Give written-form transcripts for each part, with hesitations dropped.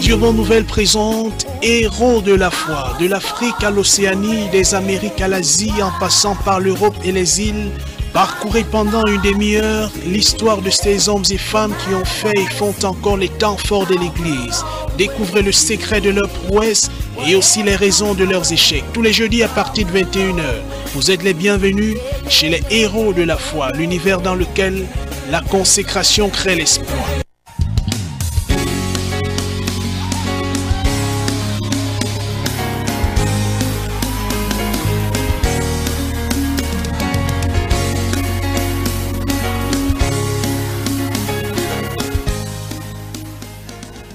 Radio Bonne Nouvelle présente Héros de la foi, de l'Afrique à l'Océanie, des Amériques à l'Asie, en passant par l'Europe et les îles. Parcourez pendant une demi-heure l'histoire de ces hommes et femmes qui ont fait et font encore les temps forts de l'Église. Découvrez le secret de leur prouesse et aussi les raisons de leurs échecs. Tous les jeudis à partir de 21h, vous êtes les bienvenus chez les Héros de la foi, l'univers dans lequel la consécration crée l'espoir.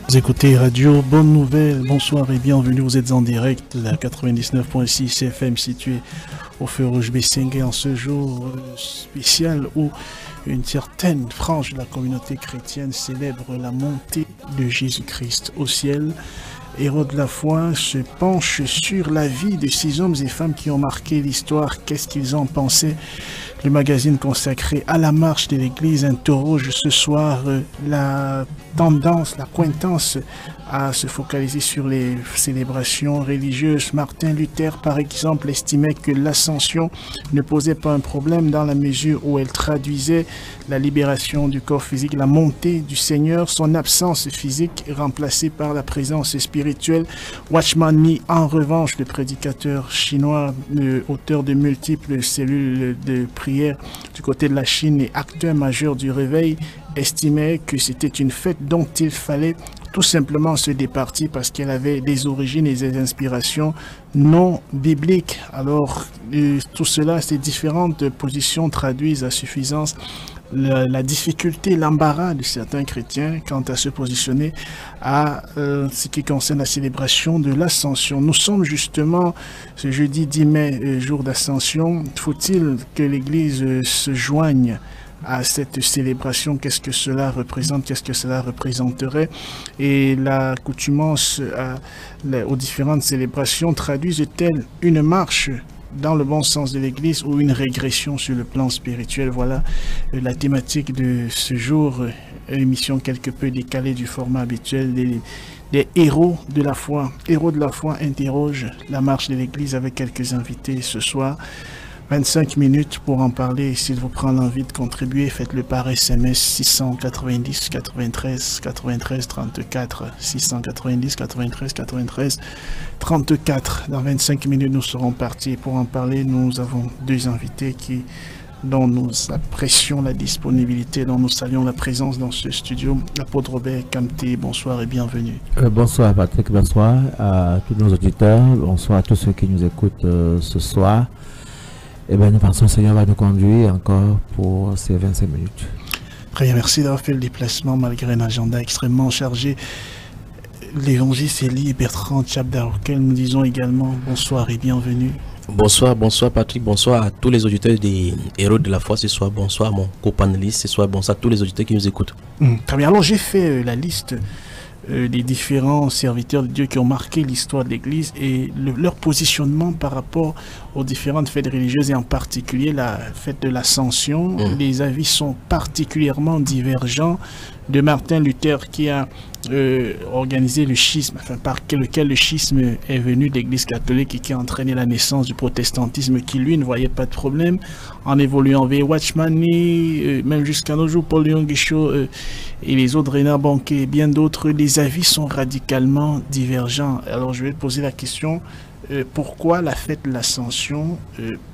Vous écoutez Radio Bonne Nouvelle, bonsoir et bienvenue, vous êtes en direct, la 99.6 CFM située au Feu Rouge Bessengue en ce jour spécial où une certaine frange de la communauté chrétienne célèbre la montée de Jésus-Christ au ciel. Héros de la foi se penche sur la vie de ces hommes et femmes qui ont marqué l'histoire. Qu'est-ce qu'ils en pensaient? Le magazine consacré à la marche de l'Église interroge ce soir la tendance, la coïntance à se focaliser sur les célébrations religieuses. Martin Luther, par exemple, estimait que l'ascension ne posait pas un problème dans la mesure où elle traduisait la libération du corps physique, la montée du Seigneur, son absence physique remplacée par la présence spirituelle. Watchman Nee, en revanche, le prédicateur chinois, auteur de multiples cellules de prière du côté de la Chine et acteur majeur du réveil, estimait que c'était une fête dont il fallait tout simplement se départir parce qu'elle avait des origines et des inspirations non bibliques. Alors, tout cela, ces différentes positions traduisent à suffisance la difficulté, l'embarras de certains chrétiens quant à se positionner à ce qui concerne la célébration de l'Ascension. Nous sommes justement ce jeudi 10 mai, jour d'Ascension. Faut-il que l'Église se joigne à cette célébration? Qu'est-ce que cela représente? Qu'est-ce que cela représenterait? Et l'accoutumance aux différentes célébrations traduisent-elles une marche dans le bon sens de l'Église ou une régression sur le plan spirituel? Voilà la thématique de ce jour, émission quelque peu décalée du format habituel des héros de la foi. Héros de la foi interroge la marche de l'Église avec quelques invités ce soir. 25 minutes pour en parler. S'il vous prend l'envie de contribuer, faites-le par SMS 690 93 93 34 690 93 93 34. Dans 25 minutes, nous serons partis pour en parler. Nous avons deux invités dont nous apprécions la disponibilité, dont nous saluons la présence dans ce studio. L'apôtre Robert Kamté, bonsoir et bienvenue. Bonsoir Patrick, bonsoir à tous nos auditeurs, bonsoir à tous ceux qui nous écoutent ce soir. Et bien, nous pensons que le Seigneur va nous conduire encore pour ces 25 minutes. Très bien, merci d'avoir fait le déplacement malgré un agenda extrêmement chargé. L'évangéliste Élie Bertrand Tchabda, auquel nous disons également bonsoir et bienvenue. Bonsoir Patrick, bonsoir à tous les auditeurs des Héros de la foi ce soir, bonsoir à mon copanéliste ce soir, bonsoir à tous les auditeurs qui nous écoutent. Très bien, alors j'ai fait la liste des différents serviteurs de Dieu qui ont marqué l'histoire de l'Église et leur positionnement par rapport aux différentes fêtes religieuses et en particulier la fête de l'Ascension. Les avis sont particulièrement divergents de Martin Luther qui a organisé le schisme, par lequel le schisme est venu de l'Église catholique et qui a entraîné la naissance du protestantisme qui lui ne voyait pas de problème en évoluant vers Watchman Nee, même jusqu'à nos jours Paul Yonggi-Cho et les autres Reinhard Bonnke et bien d'autres. Les avis sont radicalement divergents. Alors je vais te poser la question, pourquoi la fête de l'Ascension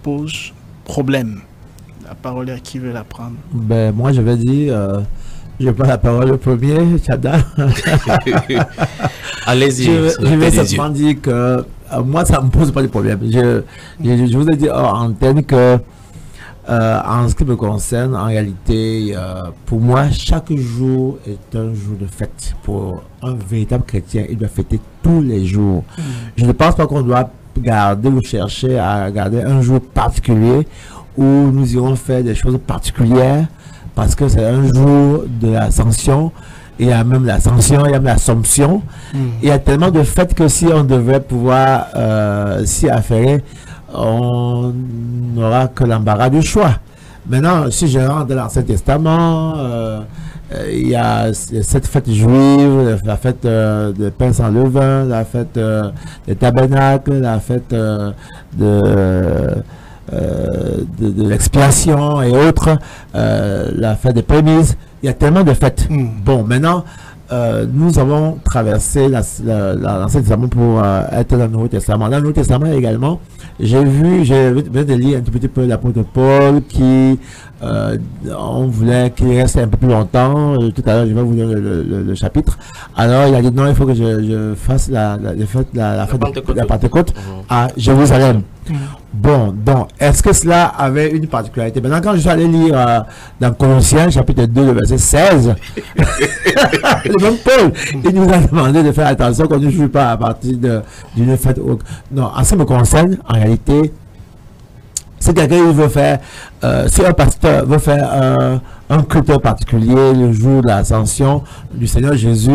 pose problème? La parole est à qui veut la prendre? Ben, moi je vais dire... je prends la parole le premier, Tchabda. Allez-y. Je vais simplement dire que moi, ça ne me pose pas de problème. Je vous ai dit en antenne que, en ce qui me concerne, en réalité, pour moi, chaque jour est un jour de fête. Pour un véritable chrétien, il doit fêter tous les jours. Je ne pense pas qu'on doit garder ou chercher à garder un jour particulier où nous irons faire des choses particulières. Parce que c'est un jour de l'Ascension, il y a même l'Ascension, il y a même l'Assomption. Il y a tellement de fêtes que si on devait pouvoir s'y affairer, on n'aura que l'embarras du choix. Maintenant, si je rentre dans l'Ancien Testament, il y a cette fête juive, la fête de pain sans levain, la fête des tabernacles, la fête de l'expiation et autres, la fête des prémices. Il y a tellement de fêtes. Bon, maintenant, nous avons traversé l'Ancien Testament pour être dans le Nouveau Testament. Dans le Nouveau Testament également, j'ai viens de lire un tout petit peu l'apôtre Paul qui on voulait qu'il reste un peu plus longtemps. Tout à l'heure, je vais vous donner le chapitre. Alors, il a dit non, il faut que je fasse la fête de la Pentecôte à Jérusalem. Bon, donc, est-ce que cela avait une particularité? Maintenant, quand je suis allé lire dans Colossiens, chapitre 2, le verset 16, le même Paul, il nous a demandé de faire attention qu'on ne joue pas à partir d'une fête. Non, en ce qui me concerne, en réalité, si quelqu'un veut faire, si un pasteur veut faire un culte particulier le jour de l'ascension du Seigneur Jésus,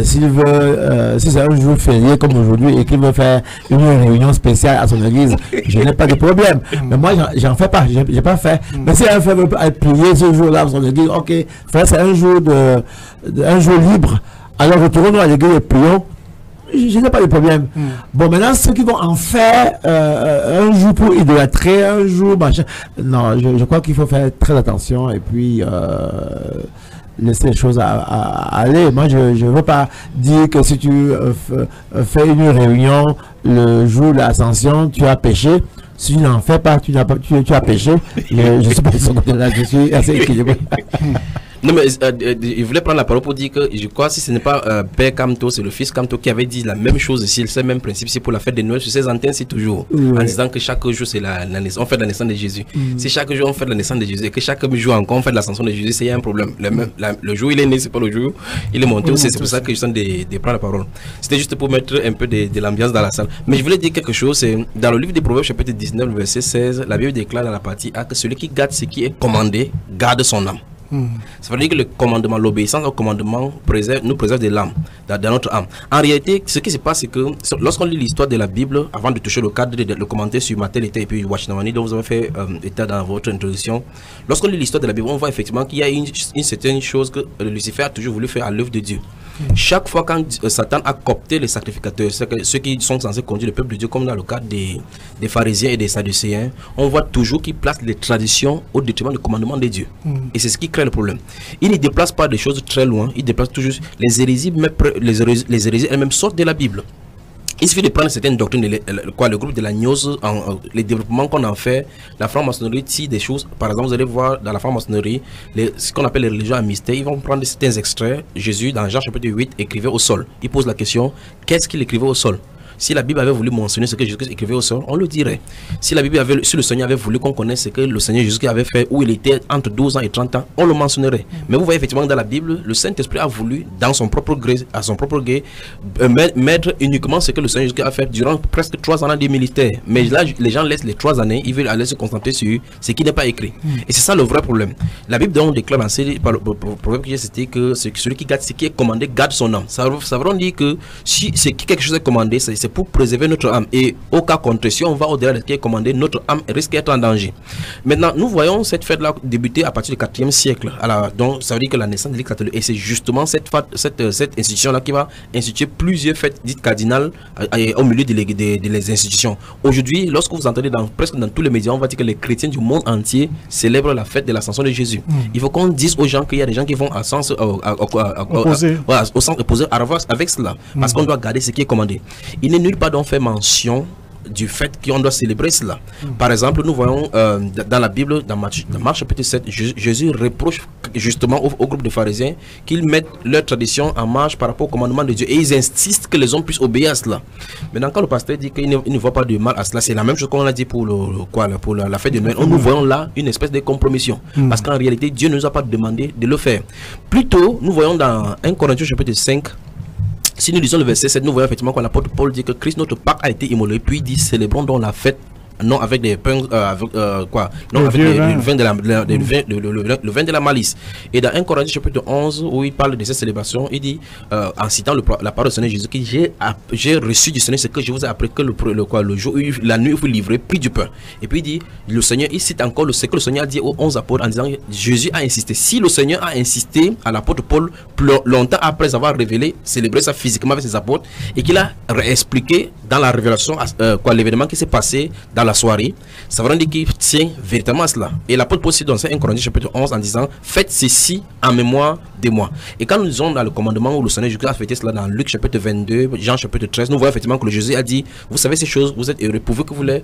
s'il veut, si c'est un jour férié comme aujourd'hui et qu'il veut faire une réunion spéciale à son église, je n'ai pas de problème. Mais moi, j'en fais pas, j'ai pas fait. Mais si un frère veut prier ce jour-là à son église, ok, frère, c'est un jour un jour libre. Alors retournons à l'église et prions. Je n'ai pas de problème. Bon, maintenant, ceux qui vont en faire un jour pour idolâtrer, un jour, machin, non, je crois qu'il faut faire très attention et puis laisser les choses aller. Moi, je ne veux pas dire que si tu fais une réunion le jour de l'ascension, tu as péché. Si tu n'en fais pas, tu as péché. Je suis pas de ce côté-là, je suis assez équilibré. Non, mais il voulait prendre la parole pour dire que je crois si ce n'est pas Père Camto, c'est le fils Camto qui avait dit la même chose ici, c'est le même principe, c'est pour la fête de Noël sur ses antennes, c'est toujours en disant que chaque jour c'est on fait la naissance de Jésus. Si chaque jour on fait la naissance de Jésus et que chaque jour encore on fait l'ascension de Jésus, c'est un problème. Le jour il est né, c'est pas le jour il est monté aussi, c'est pour ça que je sens de prendre la parole. C'était juste pour mettre un peu de l'ambiance dans la salle. Mais je voulais dire quelque chose, c'est dans le livre des Proverbes chapitre 19 verset 16, la Bible déclare dans la partie A que celui qui garde ce qui est commandé garde son âme. Ça veut dire que le commandement, l'obéissance au commandement nous préserve de l'âme, dans notre âme. En réalité, ce qui se passe, c'est que lorsqu'on lit l'histoire de la Bible, avant de toucher le cadre, de le commenter sur Matthieu et puis Washinawani, dont vous avez fait état dans votre introduction, lorsqu'on lit l'histoire de la Bible, on voit effectivement qu'il y a une certaine chose que Lucifer a toujours voulu faire à l'œuvre de Dieu. Chaque fois quand Satan a coopté les sacrificateurs, ceux qui sont censés conduire le peuple de Dieu, comme dans le cas des pharisiens et des sadducéens, on voit toujours qu'ils placent les traditions au détriment du commandement de Dieu. Et c'est ce qui crée le problème. Ils ne déplacent pas des choses très loin, ils déplacent toujours les hérésies, les hérésies elles-mêmes sortent de la Bible. Il suffit de prendre certaines doctrines, le groupe de la gnose, les développements qu'on en fait, la franc-maçonnerie tire des choses. Par exemple, vous allez voir dans la franc-maçonnerie, ce qu'on appelle les religions à mystère, ils vont prendre certains extraits. Jésus, dans Jean chapitre 8, écrivait au sol. Il pose la question, qu'est-ce qu'il écrivait au sol? Si la Bible avait voulu mentionner ce que Jésus écrivait au sol, on le dirait. Si le Seigneur avait voulu qu'on connaisse ce que le Seigneur Jésus avait fait, où il était entre 12 ans et 30 ans, on le mentionnerait. Mais vous voyez effectivement dans la Bible, le Saint-Esprit a voulu, dans son propre gré, à son propre gré, mettre uniquement ce que le Seigneur Jésus a fait durant presque 3 ans de ministère. Mais là, les gens laissent les 3 années, ils veulent aller se concentrer sur ce qui n'est pas écrit. Et c'est ça le vrai problème. La Bible donc déclare par le proverbe que j'ai cité que celui qui garde ce qui est commandé garde son âme. Ça veut dire que si quelque chose est commandé, c'est pour préserver notre âme, et au cas contraire, si on va au-delà de ce qui est commandé, notre âme risque d'être en danger. Maintenant, nous voyons cette fête-là débuter à partir du 4e siècle. Alors, donc, ça veut dire que la naissance de l'Église catholique, et c'est justement cette institution-là qui va instituer plusieurs fêtes dites cardinales au milieu des institutions. Aujourd'hui, lorsque vous entendez presque dans tous les médias, on va dire que les chrétiens du monde entier célèbrent la fête de l'ascension de Jésus. Il faut qu'on dise aux gens qu'il y a des gens qui vont au sens opposé avec cela, parce qu'on doit garder ce qui est commandé. Il n'est nulle part dont fait mention du fait qu'on doit célébrer cela. Par exemple, nous voyons dans la Bible, dans Marc chapitre 7, Jésus reproche justement au groupe de pharisiens qu'ils mettent leur tradition en marche par rapport au commandement de Dieu, et ils insistent que les hommes puissent obéir à cela. Maintenant, quand le pasteur dit qu'il ne voit pas de mal à cela, c'est la même chose qu'on a dit pour la fête de Noël. Nous voyons là une espèce de compromission, parce qu'en réalité, Dieu ne nous a pas demandé de le faire. Plutôt, nous voyons dans 1 Corinthiens chapitre 5, si nous lisons le verset 7, nous voyons effectivement quand l'apôtre Paul dit que Christ, notre Pâque, a été immolé, puis il dit célébrons donc la fête non avec des pains, avec, quoi, non avec le vin de le vin de la malice. Et dans 1 Corinthiens chapitre 11, où il parle de cette célébration, il dit, en citant la parole du Seigneur Jésus, que j'ai reçu du Seigneur ce que je vous ai appris, que le jour, la nuit où vous livrez, pris du pain. Et puis il dit, le Seigneur, il cite encore ce que le Seigneur a dit aux 11 apôtres en disant, Jésus a insisté. Si le Seigneur a insisté à l'apôtre Paul longtemps après avoir révélé, célébré ça physiquement avec ses apôtres, et qu'il a expliqué dans la révélation l'événement qui s'est passé dans la soirée, ça veut dire qu'il tient véritablement à cela. Et l'apôtre Paul cite dans 1 Corinthiens chapitre 11 en disant, faites ceci en mémoire de moi. Et quand nous disons dans le commandement où le Seigneur Jésus a fêté cela dans Luc chapitre 22, Jean chapitre 13, nous voyons effectivement que le Jésus a dit, vous savez ces choses, vous êtes heureux pourvu que vous les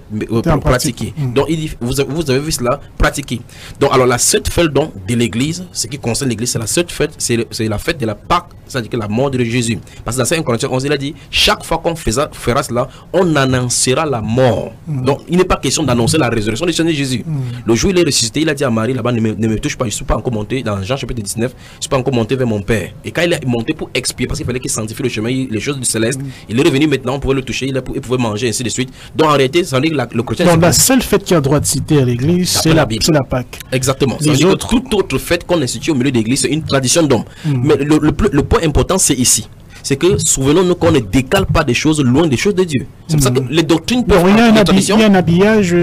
pratiquiez. Donc il dit, vous avez vu cela, pratiquer. Donc alors la seule fête donc de l'église, ce qui concerne l'église, c'est la seule fête, c'est la fête de la Pâque, c'est-à-dire que la mort de Jésus. Parce que dans 1 Corinthiens 11, il a dit, chaque fois qu'on fera cela, on annoncera la mort. Donc il n'est pas question d'annoncer la résurrection du Seigneur Jésus. Le jour où il est ressuscité, il a dit à Marie là-bas, ne me touche pas, je ne suis pas encore monté, dans Jean chapitre 19, je ne suis pas encore monté vers mon Père. Et quand il est monté pour expier, parce qu'il fallait qu'il sanctifie le chemin, les choses du céleste, il est revenu maintenant, on pouvait le toucher, il pouvait manger, ainsi de suite. Donc en réalité, ça veut dire que le chrétien... Donc la seule fête qui a droit de citer à l'église, c'est la Pâque. Exactement. Ça veut dire que toute autre fête qu'on institue au milieu de l'église, c'est une tradition d'homme. Mais le point important, c'est ici. C'est que, souvenons-nous qu'on ne décale pas des choses loin des choses de Dieu. C'est pour ça que les doctrines peuvent il y a un habillage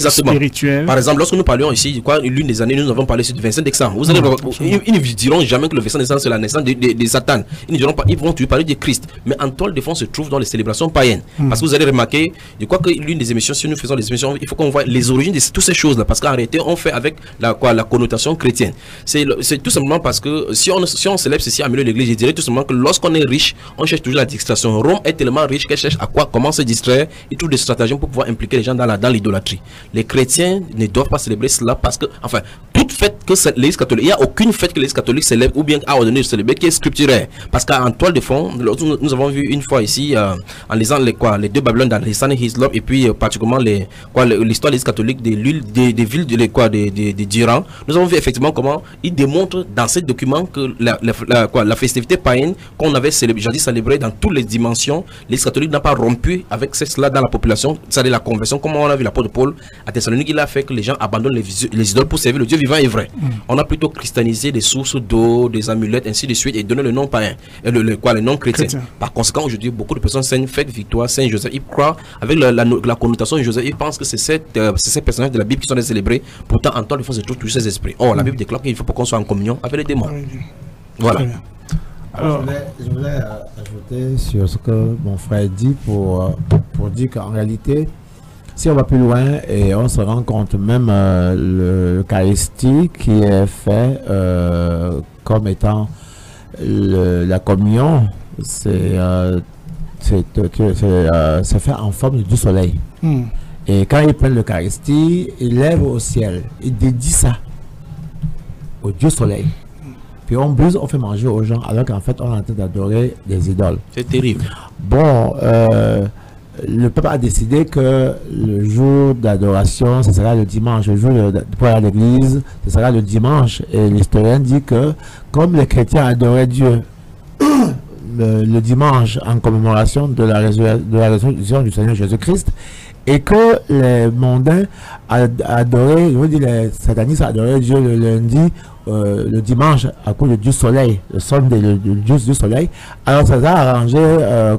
spirituel. Par exemple, lorsque nous parlions ici, l'une des années, nous avons parlé sur le Vincent d'Exemple. Vous allez voir, ils ne diront jamais que le Vincent d'Exemple, c'est la naissance de Satan. Ils ne diront pas, ils vont toujours parler de Christ. Mais en toile de fond se trouve dans les célébrations païennes. Parce que vous allez remarquer, je crois que l'une des émissions, si nous faisons des émissions, il faut qu'on voit les origines de toutes ces choses-là. Parce qu'en réalité, on fait avec la connotation chrétienne. C'est tout simplement parce que si on célèbre ceci à milieu de l'église, je dirais tout simplement que lorsqu'on est riche, on cherche toujours la distraction. Rome est tellement riche qu'elle cherche comment se distraire. Il trouve des stratagèmes pour pouvoir impliquer les gens dans l'idolâtrie. Les chrétiens ne doivent pas célébrer cela parce que, enfin, toute fête que l'église catholique, il n'y a aucune fête que l'église catholique célèbre ou bien a ordonné de célébrer qui est scripturaire. Parce qu'en toile de fond, nous avons vu une fois ici, en lisant les deux Babylone d'Alexander Hislop et puis particulièrement l'histoire de l'église catholique des villes d'Iran, nous avons vu effectivement comment il démontre dans ces documents que la festivité païenne qu'on avait célébrée dans toutes les dimensions, l'église catholique n'a pas rompu avec cela dans la population, c'est-à-dire la conversion, comme on a vu l'apôtre Paul à Thessalonique, il a fait que les gens abandonnent les idoles pour servir le Dieu vivant et vrai. On a plutôt christianisé des sources d'eau, des amulettes, ainsi de suite, et donné le nom païen, le nom chrétien. Par conséquent, aujourd'hui, beaucoup de personnes fêtent victoire, Saint Joseph, ils croient avec la connotation de Joseph, ils pensent que c'est ces personnages de la Bible qui sont célébrés, pourtant en temps de fond, c'est tous ces esprits. Or, la Bible déclare qu'il faut qu'on soit en communion avec les démons. Voilà. Alors, je voulais ajouter sur ce que mon frère dit pour dire qu'en réalité, si on va plus loin et on se rend compte même l'Eucharistie qui est fait comme étant la communion, c'est fait en forme du soleil. Et quand ils prennent l'Eucharistie, ils lèvent au ciel, ils dédient ça au Dieu soleil. Puis on buse, on fait manger aux gens, alors qu'en fait, on est en train d'adorer des idoles. C'est terrible. Bon, le peuple a décidé que le jour d'adoration, ce sera le dimanche. Le jour pour aller à l'église, ce sera le dimanche. Et l'historien dit que, comme les chrétiens adoraient Dieu le dimanche en commémoration de la résurrection du Seigneur Jésus-Christ, et que les mondains adoraient, je veux dire, les satanistes adoraient Dieu le lundi, le dimanche à cause du Dieu soleil, le Sunday, le Dieu du soleil. Alors ça a arrangé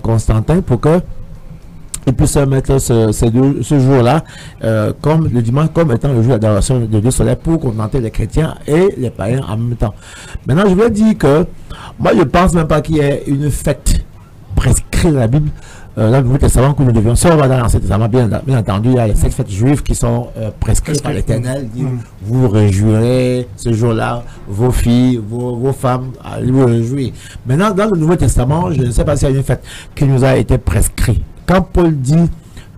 Constantin pour que il puisse mettre ce jour-là comme le dimanche comme étant le jour d'adoration de Dieu soleil pour contenter les chrétiens et les païens en même temps. Maintenant, je veux dire que moi, je ne pense même pas qu'il y ait une fête prescrite dans la Bible. Dans le Nouveau Testament que nous devions, si on va dans l'Ancien Testament, bien entendu, il y a les 7 fêtes juives qui sont prescrites par l'Éternel. Vous réjouirez ce jour-là, vos filles, vos femmes, vous réjouir. Maintenant, dans le Nouveau Testament, je ne sais pas s'il y a une fête qui nous a été prescrite. Quand Paul dit,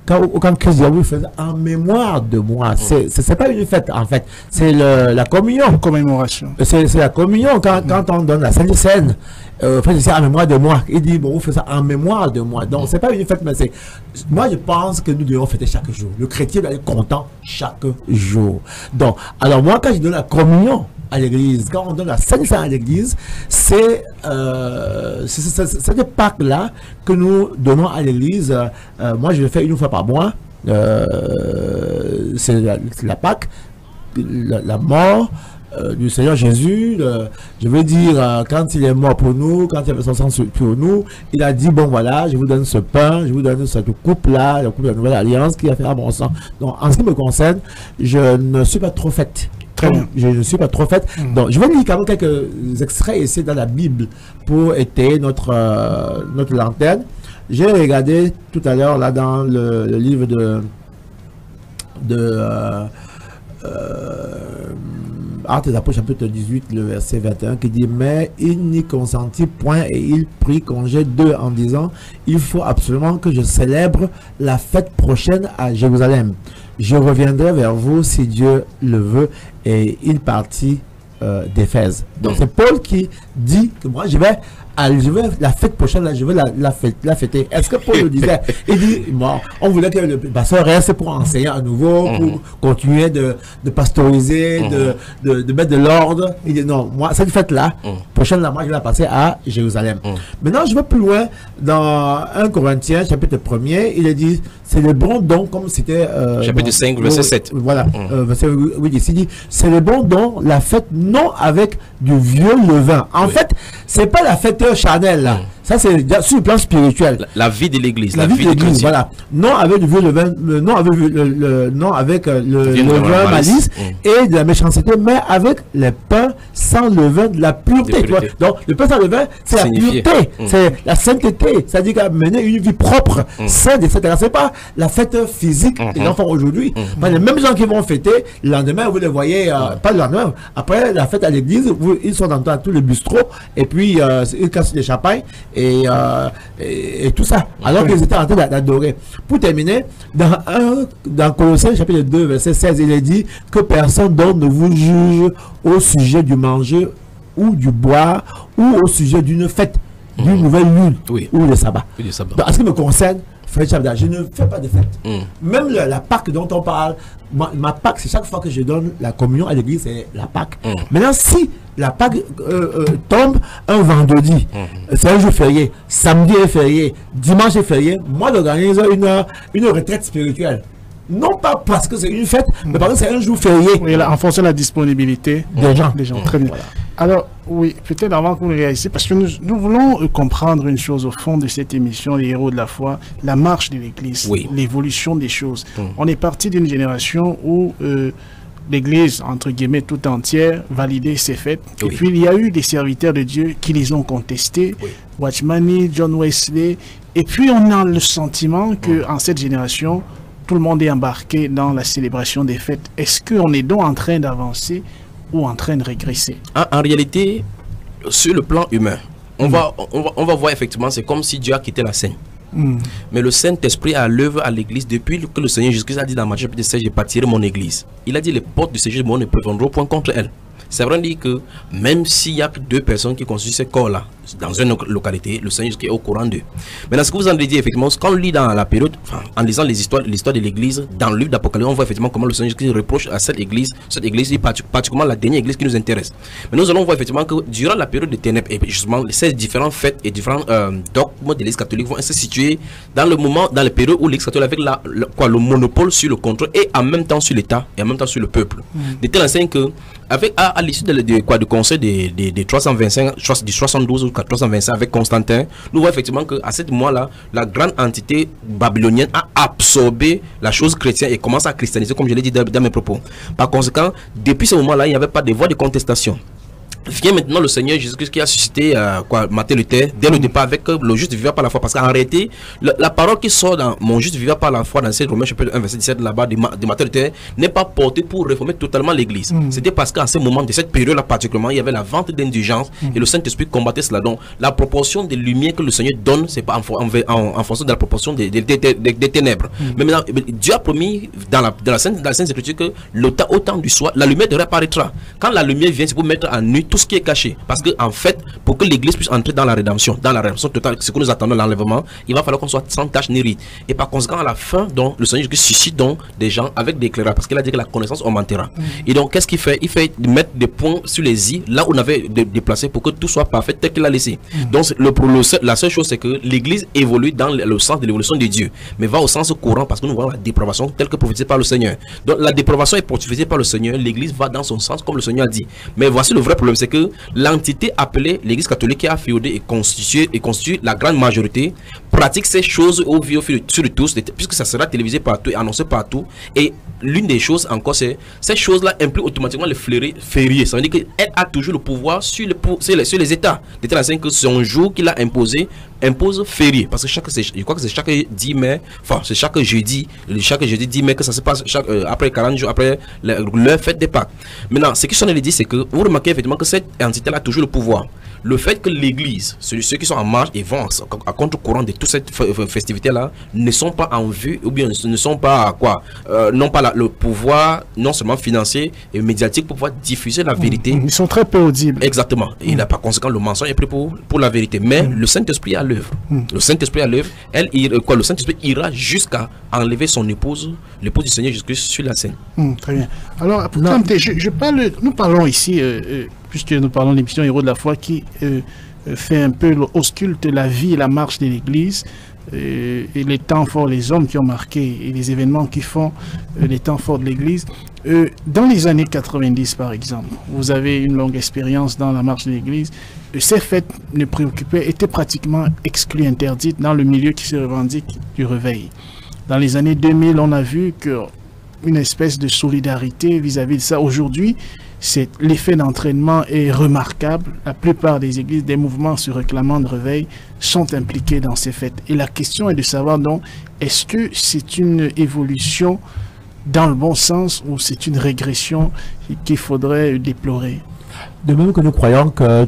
quand Christ dit, vous faites en mémoire de moi, c'est pas une fête en fait, c'est la communion. Commémoration. C'est la communion, quand on donne la Sainte Seine. Faites ça en mémoire de moi. Il dit, bon, vous faites ça en mémoire de moi. Donc, c'est pas une fête, mais c'est... Moi, je pense que nous devons fêter chaque jour. Le chrétien doit être content chaque jour. Donc, alors moi, quand je donne la communion à l'église, quand on donne la Sainte Seine à l'église, c'est cette Pâques-là que nous donnons à l'église. Moi, je le fais une fois par mois. c'est la Pâque, la mort du Seigneur Jésus. Je veux dire, quand il est mort pour nous, quand il avait son sang pour nous, il a dit, bon voilà, je vous donne ce pain, je vous donne cette coupe-là, la coupe de la nouvelle alliance qui a fait à mon sang. Donc, en ce qui me concerne, je ne suis pas trop faite. Très bien. Je ne suis pas trop faite. Donc, je vais lire quand même quelques extraits ici dans la Bible pour étayer notre lanterne. J'ai regardé tout à l'heure là dans le livre de Actes des Apôtres chapitre 18 le verset 21 qui dit: mais il n'y consentit point et il prit congé d'eux en disant: il faut absolument que je célèbre la fête prochaine à Jérusalem. Je reviendrai vers vous si Dieu le veut. Et il partit d'Éphèse. Donc c'est Paul qui dit que moi je vais la fête prochaine, là, je vais la fêter. Est-ce que Paul le disait? Il dit, bon, on voulait que le pasteur reste pour enseigner à nouveau, pour continuer de pastoriser, de mettre de l'ordre. Il dit, non, moi, cette fête-là, prochaine, là, moi, je vais la passer à Jérusalem. Maintenant, je vais plus loin dans 1 Corinthiens, chapitre 1er, il est dit, c'est le bon don, comme c'était... chapitre 5, verset 7. Voilà, verset 8, ici, dit, c'est le bon don, la fête non avec du vieux levain. En fait, c'est pas la fête charnelle, là. Ça, c'est sur le plan spirituel. La vie de l'église. La vie de l'église, voilà. Non avec du vieux levain, non avec le levain malice et de la méchanceté, mais avec les pains sans levain de la pureté. Donc, le pain sans levain, c'est la pureté, c'est la sainteté. C'est-à-dire qu'à mener une vie propre, sainte, etc. C'est pas la fête physique des enfants aujourd'hui. Les mêmes gens qui vont fêter, le lendemain, vous les voyez, pas le lendemain, après la fête à l'église, ils sont dans tous les bistrots, et puis ils cassent les champagnes. Et tout ça, alors qu'ils étaient en train d'adorer. Pour terminer, dans Colossiens chapitre 2 verset 16, il est dit que personne d'autre ne vous juge au sujet du manger ou du boire ou au sujet d'une fête, d'une nouvelle lune ou le sabbat. Donc, en ce qui me concerne, je ne fais pas de fête. Même la Pâque dont on parle, ma Pâque, c'est chaque fois que je donne la communion à l'église, c'est la Pâque. Maintenant, si la Pâque tombe un vendredi, c'est un jour férié, samedi est férié, dimanche est férié, moi j'organise une retraite spirituelle. Non pas parce que c'est une fête, mais parce que c'est un jour férié. Oui, là, en fonction de la disponibilité des gens. Très bien. Voilà. Alors, oui, peut-être avant que vous réagissez, parce que nous voulons comprendre une chose au fond de cette émission, les héros de la foi, la marche de l'Église, l'évolution des choses. On est parti d'une génération où l'Église, entre guillemets, tout entière, validait ces fêtes. Et puis, il y a eu des serviteurs de Dieu qui les ont contestés. Watchmani, John Wesley. Et puis, on a le sentiment qu'en cette génération, tout le monde est embarqué dans la célébration des fêtes. Est-ce qu'on est donc en train d'avancer ou en train de régresser? En réalité, sur le plan humain, on va voir effectivement, c'est comme si Dieu a quitté la scène. Mais le Saint-Esprit est à l'œuvre à l'église depuis que le Seigneur Jésus-Christ a dit dans Matthieu chapitre 16, je bâtirai mon église. Il a dit les portes du Seigneur ne prévaudront point contre elle. C'est vrai dire que même s'il y a deux personnes qui constituent ce corps-là dans une localité, le Seigneur est au courant d'eux. Maintenant, ce que vous en avez dit, effectivement, quand on lit dans la période, en lisant l'histoire de l'église, dans le livre d'Apocalypse, on voit effectivement comment le Seigneur reproche à cette église est particulièrement la dernière église qui nous intéresse. Mais nous allons voir effectivement que durant la période des ténèbres, et justement, ces différentes fêtes et différents dogmes de l'église catholique vont se situer dans le moment, dans la période où l'église catholique avait le monopole sur le contrôle et en même temps sur l'État et en même temps sur le peuple. De telle enseigne que, à l'issue du conseil des 325, du 72 ou 325 avec Constantin, nous voyons effectivement qu'à ce moment-là, la grande entité babylonienne a absorbé la chose chrétienne et commence à christianiser, comme je l'ai dit dans mes propos. Par conséquent, depuis ce moment-là, il n'y avait pas de voie de contestation. Vient maintenant le Seigneur Jésus-Christ qui a suscité Matthieu Luther dès le départ avec le juste vivant par la foi. Parce qu'en réalité, la parole qui sort dans mon juste vivant par la foi dans cette Romains chapitre 1 verset 17 là-bas de Matthieu Luther n'est pas portée pour réformer totalement l'église. C'était parce qu'à ce moment de cette période-là particulièrement, il y avait la vente d'indulgence et le Saint-Esprit combattait cela. Donc la proportion de lumière que le Seigneur donne, c'est pas en fonction de la proportion des ténèbres. Mais maintenant, Dieu a promis dans la Sainte Écriture que au temps du soir, la lumière apparaîtra. Quand la lumière vient, c'est pour mettre en nu tout ce qui est caché. Parce que en fait, pour que l'église puisse entrer dans la rédemption totale, ce que nous attendons, l'enlèvement, il va falloir qu'on soit sans tache ni ride. Et par conséquent, à la fin, donc, le Seigneur Jésus suscite donc des gens avec des éclairages, parce qu'il a dit que la connaissance augmentera. Et donc, qu'est-ce qu'il fait? Il fait mettre des points sur les i, là où on avait déplacé pour que tout soit parfait tel qu'il a laissé. Donc, la seule chose, c'est que l'église évolue dans le sens de l'évolution de Dieu, mais va au sens courant parce que nous voyons la dépravation telle que prophétisée par le Seigneur. Donc, la dépravation est prophétisée par le Seigneur, l'église va dans son sens comme le Seigneur a dit. Mais voici le vrai problème, c'est que l'entité appelée l'église catholique qui a féodé et constitue la grande majorité, pratique ces choses au fil de tous, puisque ça sera télévisé partout et annoncé partout. Et l'une des choses encore, c'est ces choses-là impliquent automatiquement le férié. Ça veut dire qu'elle a toujours le pouvoir sur les États. De telle façon que son jour qu'il a imposé impose férié. Parce que je crois que c'est chaque 10 mai, enfin c'est chaque jeudi 10 mai que ça se passe après 40 jours après leur fête des Pâques. Maintenant, ce que je dit, c'est que vous remarquez effectivement que cette entité-là a toujours le pouvoir. Le fait que l'église, ceux qui sont en marche et vont à contre-courant de toute cette festivité-là, ne sont pas en vue, ou bien ne sont pas n'ont pas le pouvoir, non seulement financier et médiatique, pour pouvoir diffuser la vérité. Ils sont très peu audibles. Exactement. Et par conséquent, le mensonge est pris pour la vérité. Mais le Saint-Esprit est à l'œuvre. Le Saint-Esprit à l'œuvre, le Saint-Esprit ira jusqu'à enlever son épouse, l'épouse du Seigneur Jésus-Christ sur la scène. Très bien. Alors, nous parlons ici, puisque nous parlons de l'émission Héros de la foi qui fait un peu ausculte la vie et la marche de l'Église, et les temps forts, les hommes qui ont marqué et les événements qui font les temps forts de l'Église. Dans les années 90, par exemple, vous avez une longue expérience dans la marche de l'Église. Ces fêtes étaient pratiquement exclues, interdites dans le milieu qui se revendique du réveil. Dans les années 2000, on a vu qu'une espèce de solidarité vis-à-vis de ça. Aujourd'hui, l'effet d'entraînement est remarquable. La plupart des églises, des mouvements se réclamant de réveil sont impliqués dans ces fêtes. Et la question est de savoir donc, est-ce que c'est une évolution dans le bon sens ou c'est une régression qu'il faudrait déplorer? De même que nous croyons que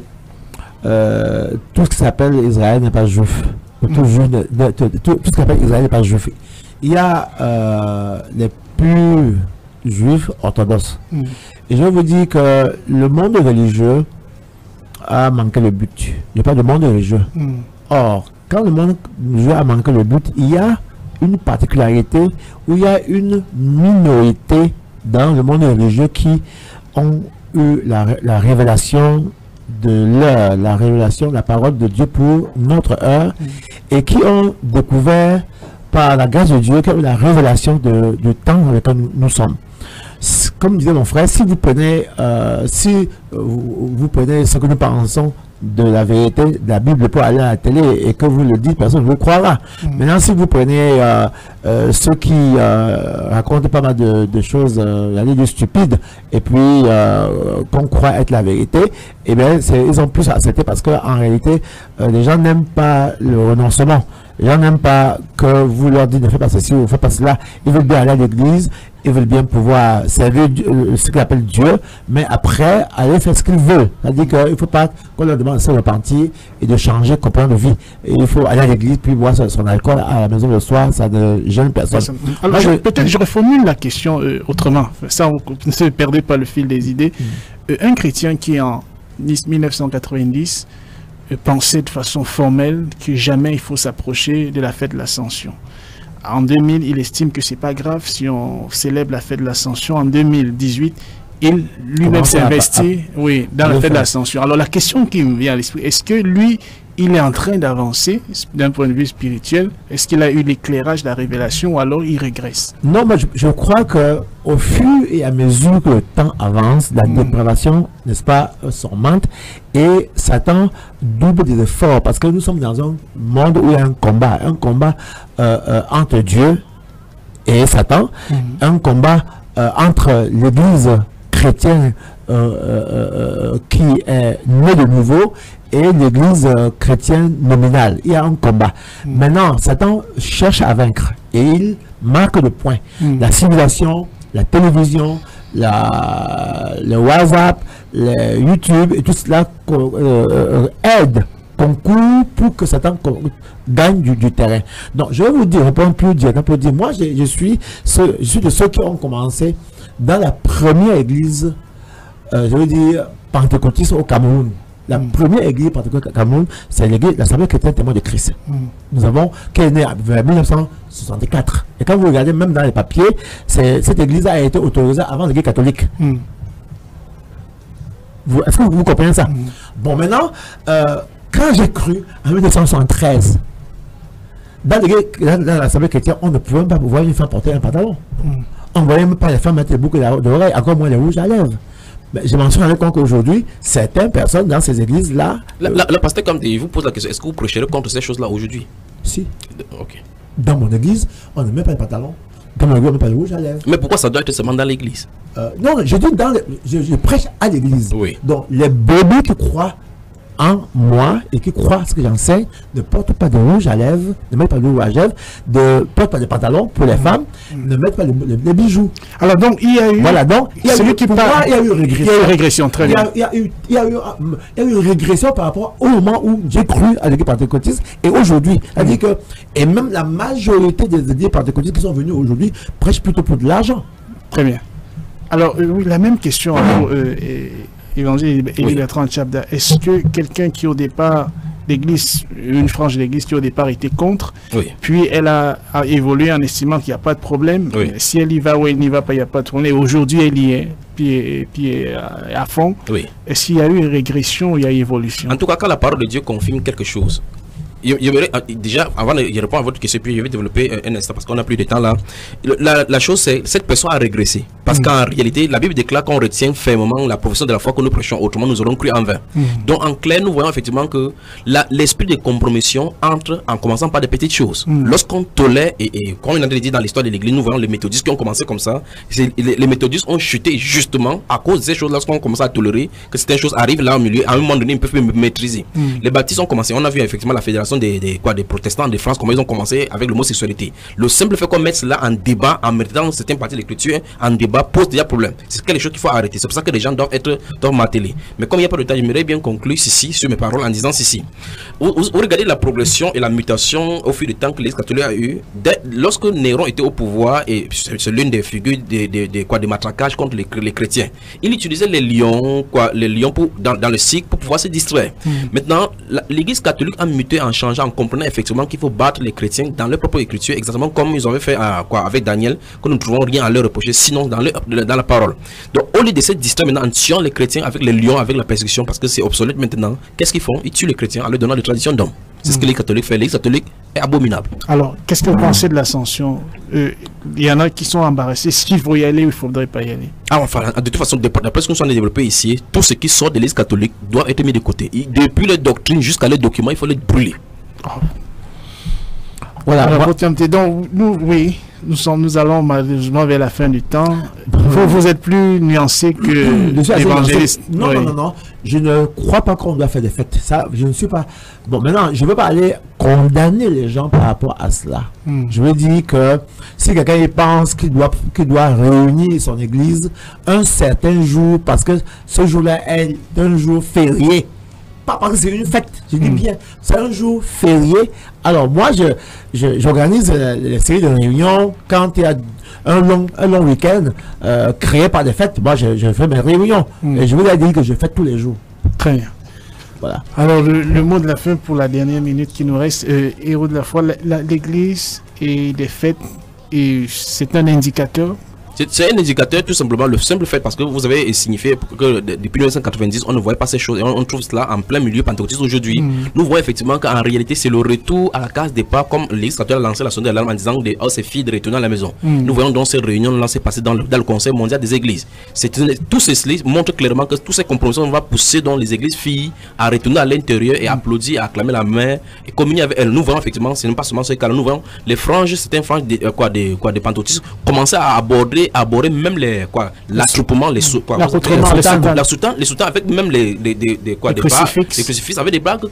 tout ce qui s'appelle Israël n'est pas juif. Tout ce qui s'appelle Israël n'est pas juif. Il y a les plus juifs orthodoxes. Et je vous dis que le monde religieux a manqué le but. Il n'y a pas de monde religieux. Or, quand le monde religieux a manqué le but, il y a une particularité où il y a une minorité dans le monde religieux qui ont eu la révélation la révélation de la parole de Dieu pour notre heure et qui ont découvert par la grâce de Dieu, qui ont eu la révélation du temps dans lequel nous sommes. Comme disait mon frère, si vous prenez vous prenez ce que nous pensons de la vérité de la Bible pour aller à la télé et que vous le dites, personne ne vous croira. Maintenant, si vous prenez ceux qui racontent pas mal de choses, de stupides, et puis qu'on croit être la vérité, et bien ils ont plus accepté parce qu'en réalité, les gens n'aiment pas le renoncement. Les gens n'aiment pas que vous leur dites ne faites pas ceci ou ne faites pas cela. Ils veulent bien aller à l'église, ils veulent bien pouvoir servir ce qu'ils appellent Dieu, mais après, aller faire ce qu'ils veulent. C'est-à-dire qu'il ne faut pas qu'on leur demande de se repentir et de changer complètement de vie. Et il faut aller à l'église, puis boire son alcool à la maison le soir, ça ne gêne personne. Alors, peut-être je reformule la question autrement. Ça, vous ne perdez pas le fil des idées. Un chrétien qui, en 1990, pensait de façon formelle que jamais il faut s'approcher de la fête de l'Ascension. En 2000, il estime que c'est pas grave si on célèbre la fête de l'Ascension. En 2018, il lui-même s'investit dans la fête de l'Ascension. Alors la question qui me vient à l'esprit, est-ce que lui, il est en train d'avancer d'un point de vue spirituel? Est-ce qu'il a eu l'éclairage, la révélation, ou alors il régresse? Non, mais je crois que au fur et à mesure que le temps avance, la dépravation, n'est-ce pas, s'augmente et Satan double des efforts parce que nous sommes dans un monde où il y a un combat entre Dieu et Satan, un combat entre l'Église chrétienne qui est née de nouveau et l'église chrétienne nominale. Il y a un combat. Maintenant, Satan cherche à vaincre et il marque le point. La civilisation, la télévision, le WhatsApp, le YouTube et tout cela concourt pour que Satan gagne du terrain. Donc, je vais vous dire, répondre plus directement pour dire, moi, je suis de ceux qui ont commencé dans la première église, je veux dire, pentecôtiste au Cameroun. La première église pentecôtiste au Cameroun, c'est l'église, l'Assemblée chrétienne témoin de Christ. Nous avons, qui est née vers 1964. Et quand vous regardez même dans les papiers, cette église a été autorisée avant l'église catholique. Est-ce que vous comprenez ça? Bon, maintenant, quand j'ai cru en 1973, dans l'Assemblée chrétienne, on ne pouvait pas voir une femme porter un pantalon. On ne voyait même pas les femmes mettre des boucles d'oreilles, encore moins les rouges à lèvres. Mais je m'en suis rendu compte qu'aujourd'hui, certaines personnes dans ces églises-là... Le pasteur, comme il vous pose la question, est-ce que vous prêcherez contre ces choses-là aujourd'hui? Si. Ok. Dans mon église, on ne met pas les pantalons. Dans mon église, on ne met pas les rouges à lèvres. Mais pourquoi ça doit être seulement dans l'église? Non, je dis je prêche à l'église. Oui. Donc, les bébés qui croient en moi et qui croient ce que j'enseigne ne portent pas de rouge à lèvres, ne mettent pas de rouge à lèvres, ne portent pas de pantalons pour les femmes, ne mettent pas les bijoux. Alors donc il y a eu... Voilà, donc il y a eu, pour moi, il y a eu une régression. Il y a eu une régression, très bien. Il y a eu une régression par rapport au moment où j'ai cru à l'église pentecôtiste et aujourd'hui. C'est-à-dire que, et même la majorité des églises pentecôtistes qui sont venus aujourd'hui prêchent plutôt pour de l'argent. Très bien. Alors, oui, la même question pour Évangile Élie Bertrand Tchabda. Est-ce que quelqu'un qui au départ, l'église, une frange de l'église qui au départ était contre, puis elle a évolué en estimant qu'il n'y a pas de problème, si elle y va ou elle n'y va pas, il n'y a pas de problème, aujourd'hui elle y est, puis à fond, est-ce qu'il y a eu une régression ou il y a eu évolution? En tout cas, quand la parole de Dieu confirme quelque chose, déjà, avant de répondre à votre question, puis je vais développer un instant parce qu'on n'a plus de temps là. La chose, c'est cette personne a régressé. Parce qu'en réalité, la Bible déclare qu'on retient fermement la profession de la foi que nous prêchons, autrement nous aurons cru en vain. Donc en clair, nous voyons effectivement que l'esprit de compromission entre en commençant par des petites choses. Lorsqu'on tolère, et comme on a dit dans l'histoire de l'église, nous voyons les méthodistes qui ont commencé comme ça. Les méthodistes ont chuté justement à cause de ces choses lorsqu'on commence à tolérer que certaines choses arrivent là au milieu, à un moment donné, ils ne peuvent plus maîtriser. Les baptistes ont commencé, on a vu effectivement la fédération des protestants de France, comment ils ont commencé avec l'homosexualité. Le simple fait qu'on mette cela en débat, en mettant certaines parties de l'écriture en débat, pose déjà problème. C'est quelque chose qu'il faut arrêter. C'est pour ça que les gens doivent martelés. Mais comme il n'y a pas de temps, j'aimerais bien conclure ici sur mes paroles en disant ceci. Vous regardez la progression et la mutation au fil du temps que l'Église catholique a eu. Lorsque Néron était au pouvoir, et c'est l'une des figures des matraquages contre les chrétiens, il utilisait les lions dans le cycle pour pouvoir se distraire. Maintenant, l'Église catholique a muté en changeant, en comprenant effectivement qu'il faut battre les chrétiens dans leur propre écriture, exactement comme ils avaient fait avec Daniel, que nous ne trouvons rien à leur reprocher, sinon dans la parole. Donc au lieu de se distraire maintenant en tuant les chrétiens avec les lions, avec la persécution, parce que c'est obsolète maintenant, qu'est-ce qu'ils font? Ils tuent les chrétiens en leur donnant des traditions d'hommes. C'est ce que les catholiques font. Les catholiques est abominable. Alors, qu'est-ce que vous pensez de l'ascension? Il y en a qui sont embarrassés. Est-ce qu'il faut y aller ou il ne faudrait pas y aller? Enfin, de toute façon, d'après ce que nous sommes développés ici, tout ce qui sort de l'Église catholique doit être mis de côté. Depuis les doctrines jusqu'à les documents, il faut les brûler. Voilà. Alors, donc, nous allons malheureusement vers la fin du temps. Vous êtes plus nuancé que l'évangéliste. Non. Je ne crois pas qu'on doit faire des fêtes. Ça, je ne suis pas... Bon, maintenant, je ne veux pas aller condamner les gens par rapport à cela. Je veux dire que si quelqu'un pense qu'il doit réunir son église un certain jour, parce que ce jour-là est un jour férié, pas parce que c'est une fête, je dis bien, c'est un jour férié. Alors moi, j'organise les séries de réunions quand il y a un long week-end créé par des fêtes. Moi, je fais mes réunions et je vous ai dit que je fais tous les jours. Très bien. Voilà. Alors, le mot de la fin pour la dernière minute qui nous reste, héros de la foi, l'église et les fêtes, c'est un indicateur. C'est un indicateur, tout simplement, le simple fait, parce que vous avez signifié que depuis 1990, on ne voyait pas ces choses, et on trouve cela en plein milieu pentecôtiste aujourd'hui. Nous voyons effectivement qu'en réalité, c'est le retour à la case départ, comme l'Église catholique a lancé la sonnette d'alarme en disant c'est fini de retourner à la maison. Nous voyons donc ces réunions s'est passées dans le Conseil mondial des églises. Tout ceci montre clairement que tous ces compromissions vont pousser dans les églises filles à retourner à l'intérieur et applaudir, à acclamer la main et communier avec elles. Nous voyons effectivement, ce n'est pas seulement ce cas, nous voyons les franges, certaines franges des pentecôtistes commencer à aborder même l'attroupement, les soutans avec même les crucifix avec des blagues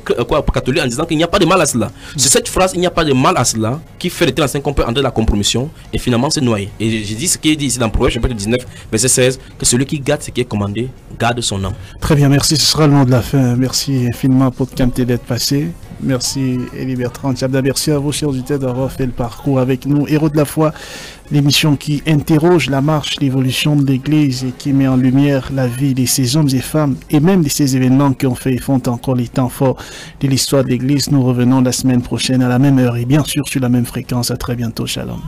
catholiques en disant qu'il n'y a pas de mal à cela. C'est cette phrase, il n'y a pas de mal à cela, qui fait de l'enseignement qu'on peut entrer dans la compromission et finalement c'est noyé. Et j'ai dit ce qui est dit ici dans Proverbe chapitre 19 verset 16, que celui qui garde ce qui est commandé garde son âme. Très bien, merci, ce sera le mot de la fin. Merci infiniment pour Kamté d'être passé. Merci Elie Bertrand Tchabda. Merci à vous, chers auditeurs, d'avoir fait le parcours avec nous. Héros de la foi, l'émission qui interroge la marche, l'évolution de l'Église et qui met en lumière la vie de ces hommes et femmes et même de ces événements qui ont fait et font encore les temps forts de l'histoire de l'Église. Nous revenons la semaine prochaine à la même heure et bien sûr sur la même fréquence. À très bientôt. Shalom.